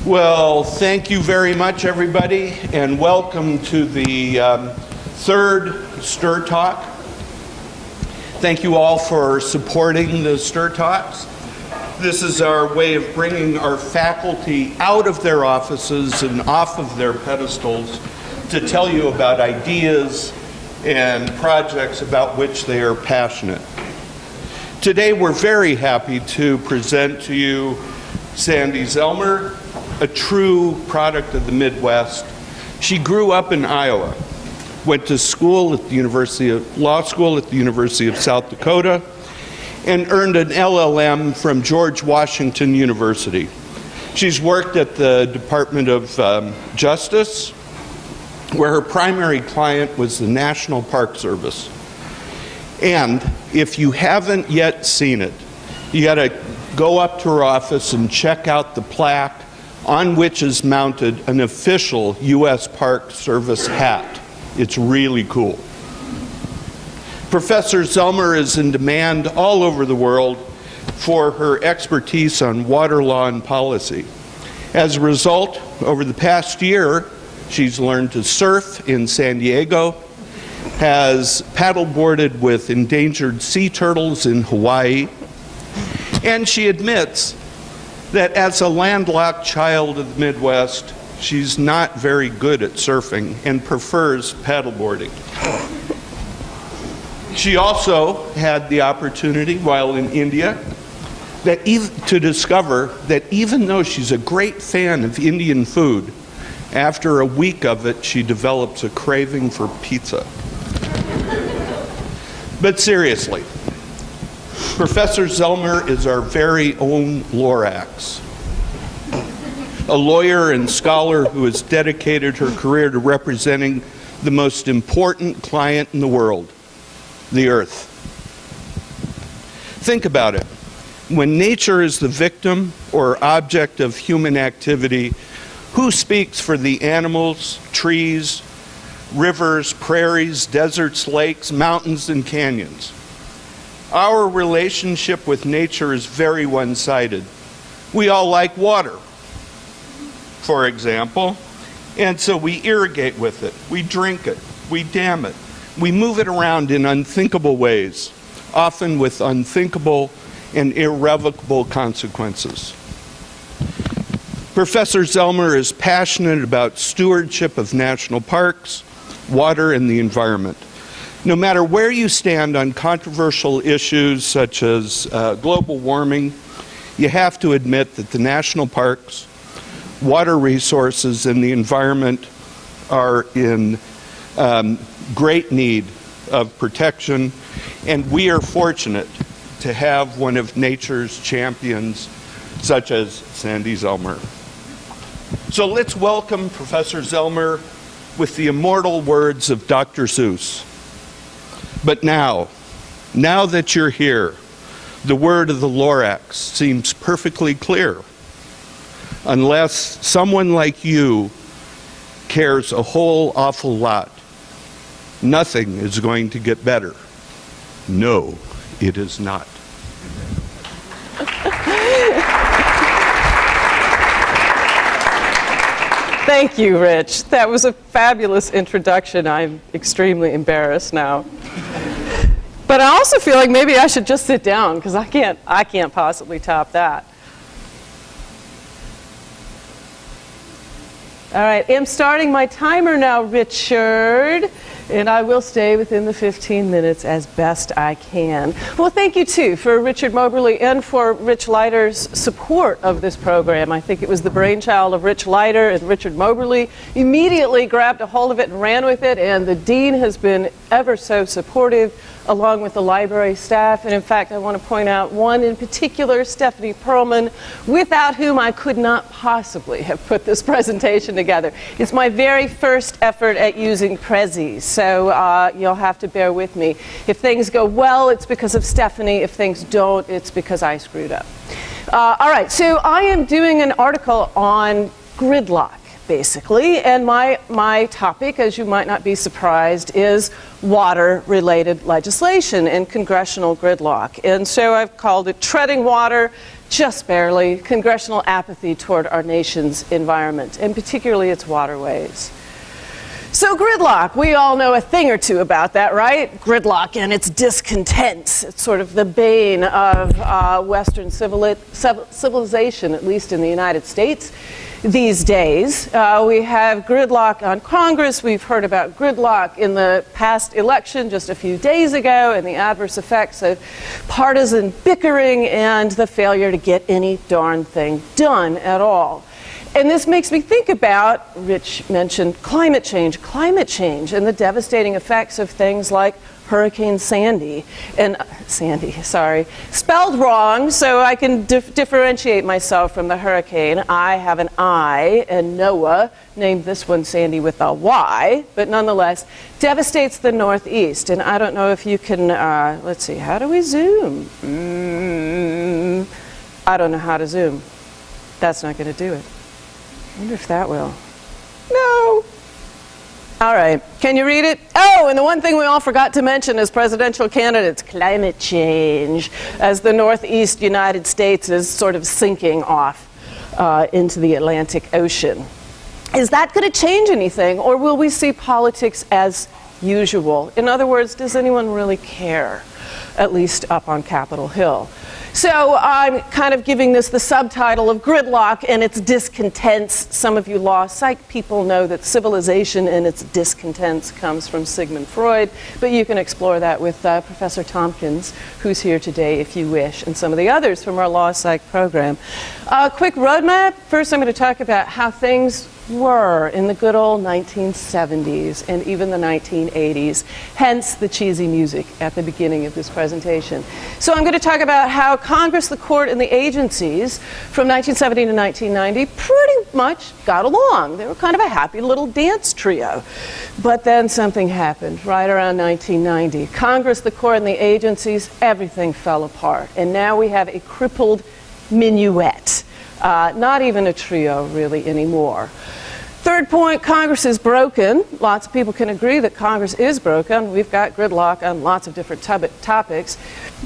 Well, thank you very much, everybody, and welcome to the third S.T.I.R Talk. Thank you all for supporting the S.T.I.R Talks. This is our way of bringing our faculty out of their offices and off of their pedestals to tell you about ideas and projects about which they are passionate. Today, we're very happy to present to you Sandi Zellmer, a true product of the Midwest. She grew up in Iowa, went to school at the law school at the University of South Dakota, and earned an LLM from George Washington University. She's worked at the Department of Justice, where her primary client was the National Park Service. And if you haven't yet seen it, you gotta go up to her office and check out the plaque on which is mounted an official U.S. Park Service hat. It's really cool. Professor Zellmer is in demand all over the world for her expertise on water law and policy. As a result, over the past year, she's learned to surf in San Diego, has paddleboarded with endangered sea turtles in Hawaii, and she admits that as a landlocked child of the Midwest, she's not very good at surfing and prefers paddleboarding. She also had the opportunity while in India to discover that even though she's a great fan of Indian food, after a week of it, she develops a craving for pizza. But seriously, Professor Zellmer is our very own Lorax, a lawyer and scholar who has dedicated her career to representing the most important client in the world, the Earth. Think about it. When nature is the victim or object of human activity, who speaks for the animals, trees, rivers, prairies, deserts, lakes, mountains, and canyons? Our relationship with nature is very one-sided. We all like water, for example, and so we irrigate with it, we drink it, we dam it, we move it around in unthinkable ways, often with unthinkable and irrevocable consequences. Professor Zellmer is passionate about stewardship of national parks, water, and the environment. No matter where you stand on controversial issues such as global warming, you have to admit that the national parks, water resources, and the environment are in great need of protection, and we are fortunate to have one of nature's champions such as Sandi Zellmer. So let's welcome Professor Zellmer with the immortal words of Dr. Seuss. But now that you're here, the word of the Lorax seems perfectly clear. Unless someone like you cares a whole awful lot, nothing is going to get better. No, it is not. Thank you, Rich. That was a fabulous introduction. I'm extremely embarrassed now. But I also feel like maybe I should just sit down because I can't possibly top that. All right, I'm starting my timer now, Richard, and I will stay within the 15 minutes as best I can. Well, thank you, too, for Richard Moberly and for Rich Leiter's support of this program. I think it was the brainchild of Rich Leiter, and Richard Moberly immediately grabbed a hold of it and ran with it, and the dean has been ever so supportive, along with the library staff. And in fact, I want to point out one in particular, Stephanie Perlman, without whom I could not possibly have put this presentation together. It's my very first effort at using Prezi, so you'll have to bear with me. If things go well, it's because of Stephanie. If things don't, it's because I screwed up. All right, so I am doing an article on gridlock, basically, and my topic, as you might not be surprised, is water-related legislation and congressional gridlock. And so I've called it Treading Water, just barely, congressional apathy toward our nation's environment, and particularly its waterways. So gridlock, we all know a thing or two about that, right? Gridlock and its discontents. It's sort of the bane of Western civilization, at least in the United States these days. We have gridlock on Congress. We've heard about gridlock in the past election just a few days ago, and the adverse effects of partisan bickering and the failure to get any darn thing done at all. And this makes me think about, Rich mentioned climate change, and the devastating effects of things like Hurricane Sandy, spelled wrong, so I can differentiate myself from the hurricane. I have an I, and Noah named this one Sandy with a Y, but nonetheless, devastates the Northeast. And I don't know if you can, let's see, how do we zoom? I don't know how to zoom. That's not going to do it. I wonder if that will. No. All right. Can you read it? Oh, and the one thing we all forgot to mention as presidential candidates, climate change, as the Northeast United States is sort of sinking off into the Atlantic Ocean. Is that going to change anything, or will we see politics as usual? In other words, does anyone really care, at least up on Capitol Hill? So I'm kind of giving this the subtitle of Gridlock and its Discontents. Some of you law psych people know that civilization and its discontents comes from Sigmund Freud, but you can explore that with Professor Tompkins, who's here today if you wish, and some of the others from our law psych program. Quick roadmap. First I'm going to talk about how things were in the good old 1970s and even the 1980s, hence the cheesy music at the beginning of this presentation. So I'm going to talk about how Congress, the court, and the agencies from 1970 to 1990 pretty much got along. They were kind of a happy little dance trio. But then something happened right around 1990. Congress, the court, and the agencies, everything fell apart. And now we have a crippled minuet. Not even a trio, really, anymore. Third point, Congress is broken. Lots of people can agree that Congress is broken. We've got gridlock on lots of different topics.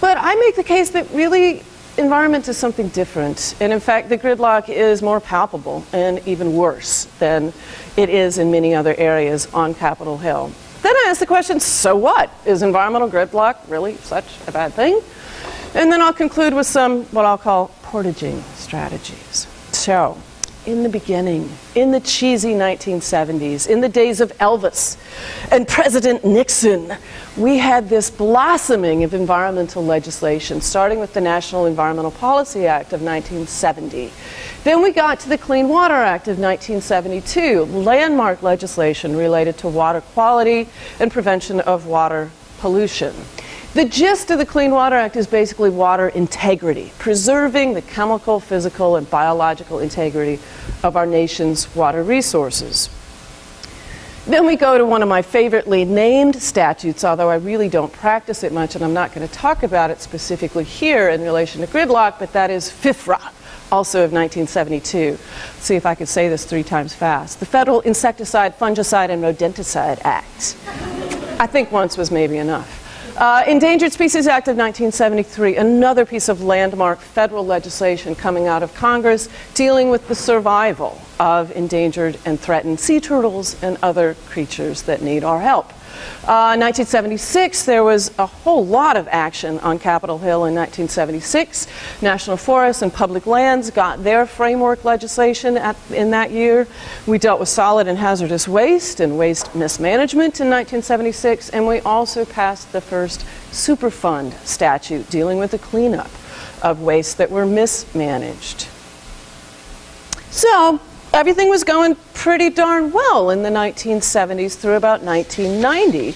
But I make the case that really environment is something different. And in fact, the gridlock is more palpable and even worse than it is in many other areas on Capitol Hill. Then I ask the question, so what? Is environmental gridlock really such a bad thing? And then I'll conclude with some what I'll call portaging strategies. So, in the beginning, in the cheesy 1970s, in the days of Elvis and President Nixon, we had this blossoming of environmental legislation, starting with the National Environmental Policy Act of 1970. Then we got to the Clean Water Act of 1972, landmark legislation related to water quality and prevention of water pollution. The gist of the Clean Water Act is basically water integrity, preserving the chemical, physical, and biological integrity of our nation's water resources. Then we go to one of my favoritely named statutes, although I really don't practice it much, and I'm not going to talk about it specifically here in relation to gridlock, but that is FIFRA, also of 1972. Let's see if I can say this 3 times fast. The Federal Insecticide, Fungicide, and Rodenticide Act. I think once was maybe enough. Endangered Species Act of 1973, another piece of landmark federal legislation coming out of Congress dealing with the survival of endangered and threatened sea turtles and other creatures that need our help. 1976, there was a whole lot of action on Capitol Hill in 1976. National Forests and Public Lands got their framework legislation in that year. We dealt with solid and hazardous waste and waste mismanagement in 1976, and we also passed the first Superfund statute dealing with the cleanup of waste that were mismanaged. So, everything was going pretty darn well in the 1970s through about 1990.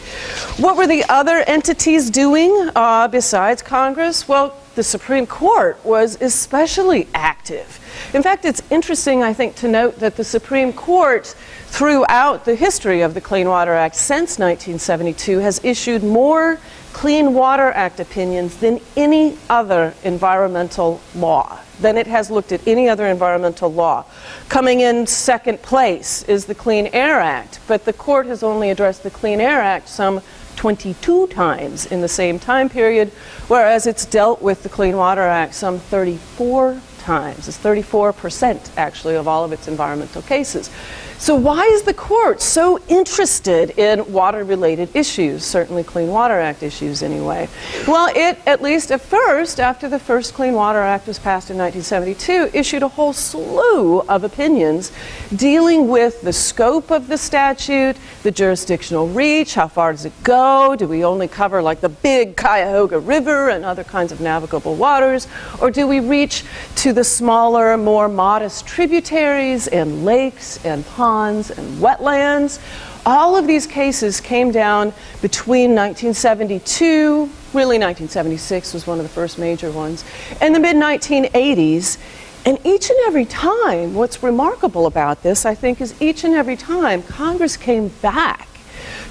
What were the other entities doing besides Congress? Well, the Supreme Court was especially active. In fact, it's interesting, I think, to note that the Supreme Court, throughout the history of the Clean Water Act since 1972, has issued more Clean Water Act opinions than any other environmental law, than it has looked at any other environmental law. Coming in second place is the Clean Air Act, but the court has only addressed the Clean Air Act some 22 times in the same time period, whereas it's dealt with the Clean Water Act some 34 times. It's 34% actually of all of its environmental cases. So why is the court so interested in water-related issues, certainly Clean Water Act issues anyway? Well, it, at least at first, after the first Clean Water Act was passed in 1972, issued a whole slew of opinions dealing with the scope of the statute, the jurisdictional reach, how far does it go, do we only cover like the big Cuyahoga River and other kinds of navigable waters, or do we reach to the smaller, more modest tributaries and lakes and ponds and wetlands? All of these cases came down between 1972, really 1976 was one of the first major ones, and the mid-1980s. And each and every time, what's remarkable about this, I think, is each and every time Congress came back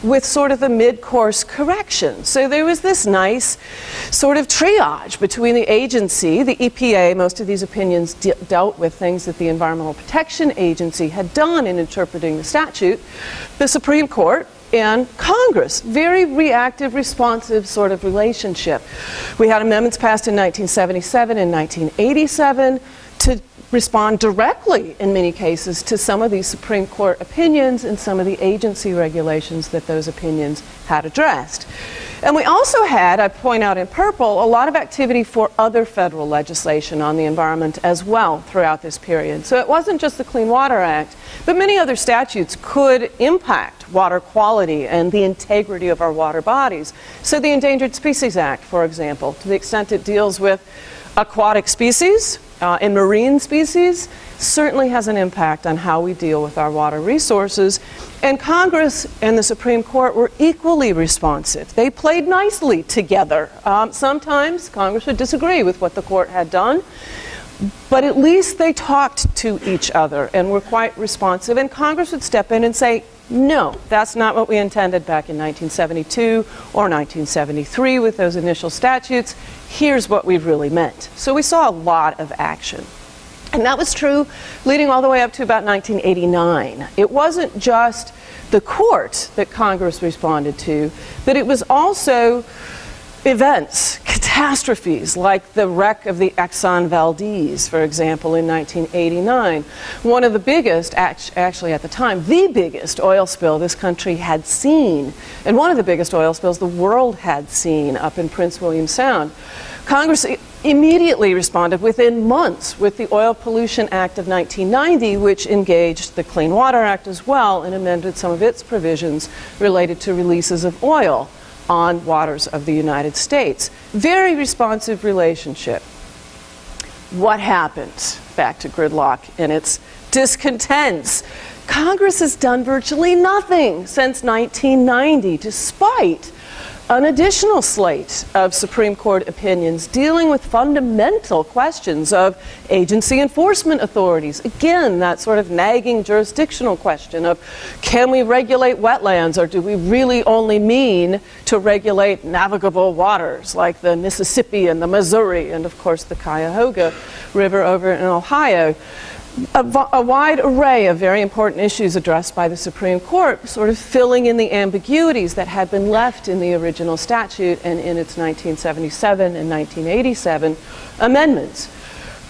with sort of a mid-course correction. So there was this nice sort of triage between the agency, the EPA. Most of these opinions dealt with things that the Environmental Protection Agency had done in interpreting the statute, the Supreme Court, and Congress. Very reactive, responsive sort of relationship. We had amendments passed in 1977 and 1987 to respond directly, in many cases, to some of these Supreme Court opinions and some of the agency regulations that those opinions had addressed. And we also had, I point out in purple, a lot of activity for other federal legislation on the environment as well throughout this period. So it wasn't just the Clean Water Act, but many other statutes could impact water quality and the integrity of our water bodies. So the Endangered Species Act, for example, to the extent it deals with aquatic species, and marine species, certainly has an impact on how we deal with our water resources. And Congress and the Supreme Court were equally responsive. They played nicely together. Sometimes Congress would disagree with what the court had done, but at least they talked to each other and were quite responsive. And Congress would step in and say, no, that's not what we intended back in 1972 or 1973 with those initial statutes. Here's what we really meant. So we saw a lot of action. And that was true leading all the way up to about 1989. It wasn't just the court that Congress responded to, but it was also events, catastrophes, like the wreck of the Exxon Valdez, for example, in 1989. One of the biggest, actually at the time, the biggest oil spill this country had seen, and one of the biggest oil spills the world had seen up in Prince William Sound. Congress immediately responded within months with the Oil Pollution Act of 1990, which engaged the Clean Water Act as well and amended some of its provisions related to releases of oil on waters of the United States. Very responsive relationship. What happened? Back to gridlock and its discontents. Congress has done virtually nothing since 1990, despite an additional slate of Supreme Court opinions dealing with fundamental questions of agency enforcement authorities. Again, that sort of nagging jurisdictional question of, can we regulate wetlands, or do we really only mean to regulate navigable waters like the Mississippi and the Missouri and, of course, the Cuyahoga River over in Ohio? A wide array of very important issues addressed by the Supreme Court, sort of filling in the ambiguities that had been left in the original statute and in its 1977 and 1987 amendments.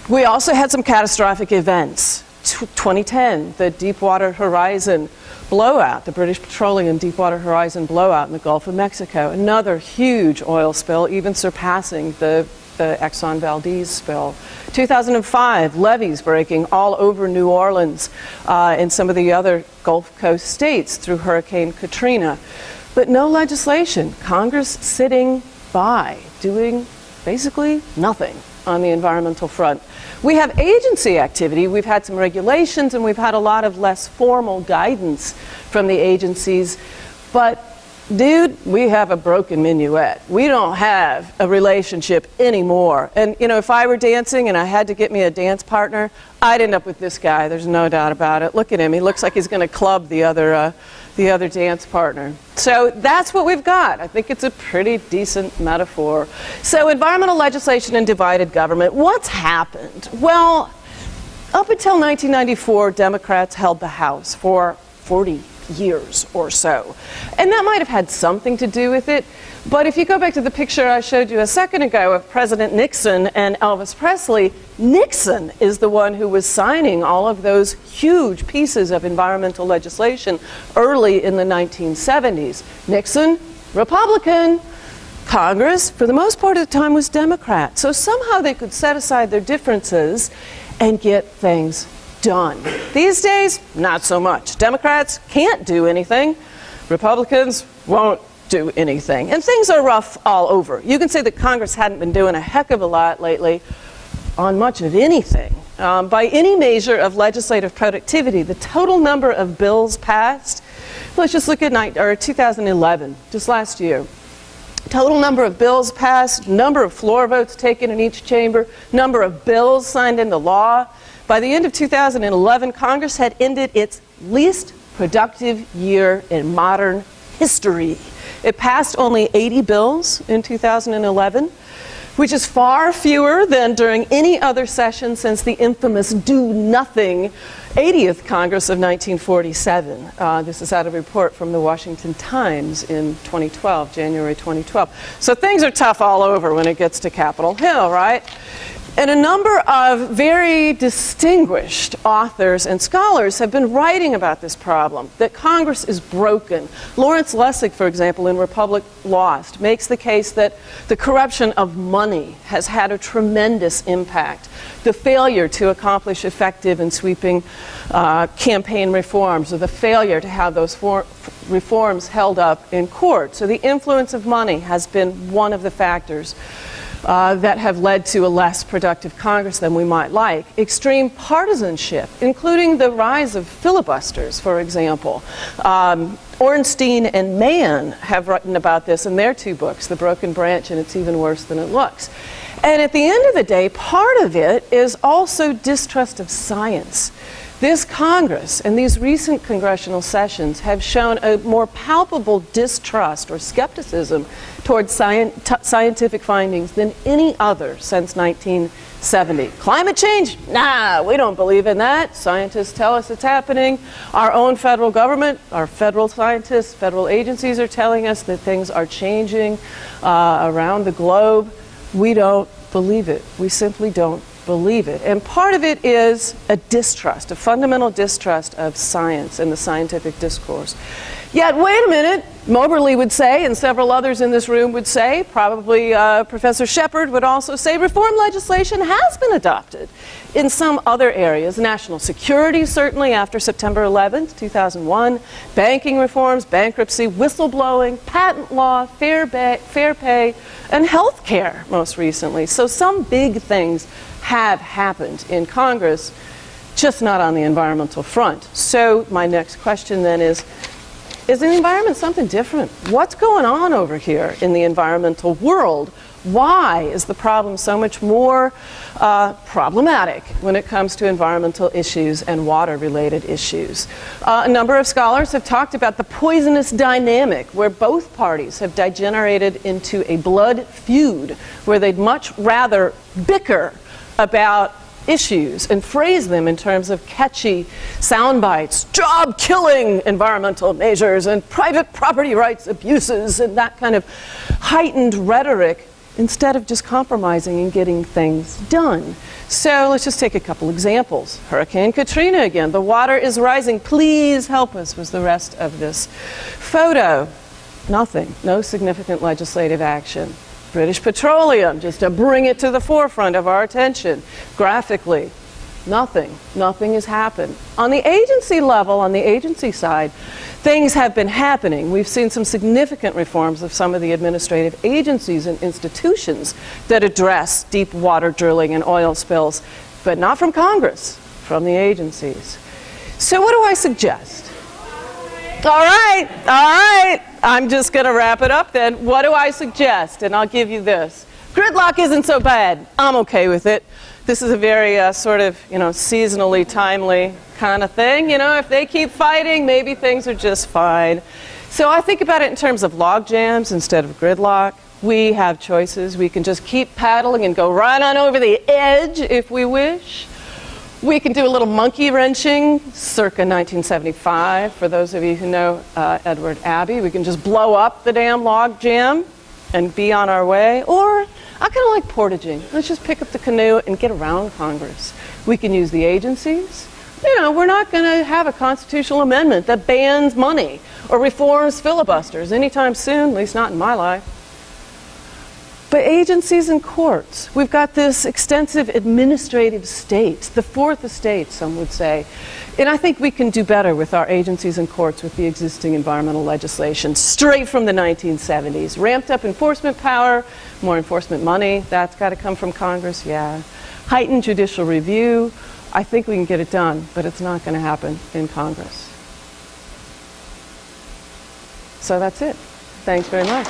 We also had some catastrophic events. 2010, the Deepwater Horizon blowout, the British Petroleum Deepwater Horizon blowout in the Gulf of Mexico. Another huge oil spill, even surpassing the Exxon Valdez spill. 2005, levees breaking all over New Orleans and some of the other Gulf Coast states through Hurricane Katrina. But no legislation. Congress sitting by, doing basically nothing on the environmental front. We have agency activity. We've had some regulations and we've had a lot of less formal guidance from the agencies. But dude, we have a broken minuet. We don't have a relationship anymore. And, you know, if I were dancing and I had to get me a dance partner, I'd end up with this guy. There's no doubt about it. Look at him. He looks like he's going to club the other dance partner. So that's what we've got. I think it's a pretty decent metaphor. So environmental legislation and divided government. What's happened? Well, up until 1994, Democrats held the House for 40 years or so. And that might have had something to do with it. But if you go back to the picture I showed you a second ago of President Nixon and Elvis Presley, Nixon is the one who was signing all of those huge pieces of environmental legislation early in the 1970s. Nixon, Republican. Congress, for the most part of the time, was Democrat. So somehow they could set aside their differences and get things done. These days, not so much. Democrats can't do anything. Republicans won't do anything. And things are rough all over. You can say that Congress hadn't been doing a heck of a lot lately on much of anything. By any measure of legislative productivity, the total number of bills passed, let's just look at 2011, just last year. Total number of bills passed, number of floor votes taken in each chamber, number of bills signed into law. By the end of 2011, Congress had ended its least productive year in modern history. It passed only 80 bills in 2011, which is far fewer than during any other session since the infamous do-nothing 80th Congress of 1947. This is out of a report from the Washington Times in 2012, January 2012. So things are tough all over when it gets to Capitol Hill, right? And a number of very distinguished authors and scholars have been writing about this problem, that Congress is broken. Lawrence Lessig, for example, in Republic Lost, makes the case that the corruption of money has had a tremendous impact. The failure to accomplish effective and sweeping campaign reforms, or the failure to have those reforms held up in court. So the influence of money has been one of the factors that have led to a less productive Congress than we might like. Extreme partisanship, including the rise of filibusters, for example. Ornstein and Mann have written about this in their two books, The Broken Branch and It's Even Worse Than It Looks. And at the end of the day, part of it is also distrust of science. This Congress and these recent congressional sessions have shown a more palpable distrust or skepticism towards scientific findings than any other since 1970. Climate change? Nah, we don't believe in that. Scientists tell us it's happening. Our own federal government, our federal scientists, federal agencies are telling us that things are changing around the globe. We don't believe it. We simply don't believe it. And part of it is a distrust, a fundamental distrust of science and the scientific discourse. Yet, wait a minute, Moberly would say, and several others in this room would say, probably Professor Shepard would also say, reform legislation has been adopted in some other areas. National security, certainly after September 11th, 2001, banking reforms, bankruptcy, whistleblowing, patent law, fair pay, and health care most recently. So some big things have happened in Congress, just not on the environmental front. So my next question then is the environment something different? What's going on over here in the environmental world? Why is the problem so much more problematic when it comes to environmental issues and water-related issues? A number of scholars have talked about the poisonous dynamic where both parties have degenerated into a blood feud where they'd much rather bicker about issues and phrase them in terms of catchy sound bites, job-killing environmental measures and private property rights abuses and that kind of heightened rhetoric instead of just compromising and getting things done. So let's just take a couple examples. Hurricane Katrina again. The water is rising. Please help us was the rest of this photo. Nothing. No significant legislative action. British Petroleum, just to bring it to the forefront of our attention, graphically, nothing. Nothing has happened. On the agency level, on the agency side, things have been happening. We've seen some significant reforms of some of the administrative agencies and institutions that address deep water drilling and oil spills, but not from Congress, from the agencies. So what do I suggest? All right. I'm just going to wrap it up then. What do I suggest? And I'll give you this. Gridlock isn't so bad. I'm okay with it. This is a very sort of, seasonally timely kind of thing. If they keep fighting, maybe things are just fine. So I think about it in terms of log jams instead of gridlock. We have choices. We can just keep paddling and go right on over the edge if we wish. We can do a little monkey wrenching, circa 1975, for those of you who know Edward Abbey. We can just blow up the damn log jam and be on our way. Or I kind of like portaging. Let's just pick up the canoe and get around Congress. We can use the agencies. You know, we're not going to have a constitutional amendment that bans money or reforms filibusters anytime soon, at least not in my life. But agencies and courts, we've got this extensive administrative state, the fourth estate, some would say. And I think we can do better with our agencies and courts with the existing environmental legislation, straight from the 1970s. Ramped up enforcement power, more enforcement money, that's got to come from Congress, yeah. Heightened judicial review, I think we can get it done, but it's not going to happen in Congress. So that's it. Thanks very much.